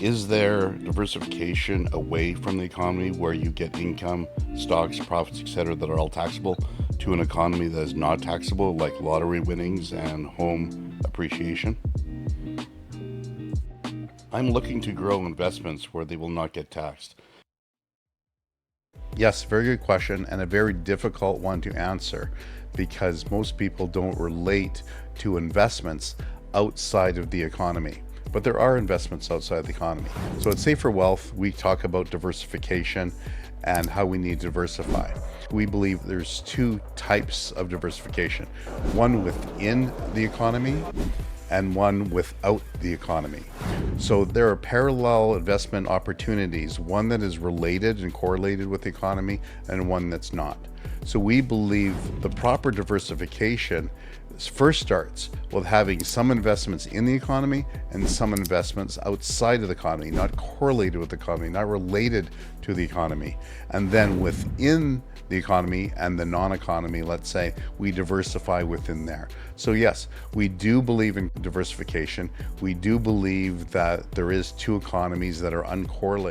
Is there diversification away from the economy where you get income, stocks, profits, etc., that are all taxable to an economy that is not taxable, like lottery winnings and home appreciation? I'm looking to grow investments where they will not get taxed. Yes, very good question, and a very difficult one to answer because most people don't relate to investments outside of the economy. But there are investments outside the economy. So at Safer Wealth, we talk about diversification and how we need to diversify. We believe there's two types of diversification, one within the economy and one without the economy. So there are parallel investment opportunities, one that is related and correlated with the economy and one that's not. So we believe the proper diversification first starts with having some investments in the economy and some investments outside of the economy, not correlated with the economy, not related to the economy. And then within the economy and the non-economy, let's say, we diversify within there. So yes, we do believe in diversification. We do believe that there is two economies that are uncorrelated.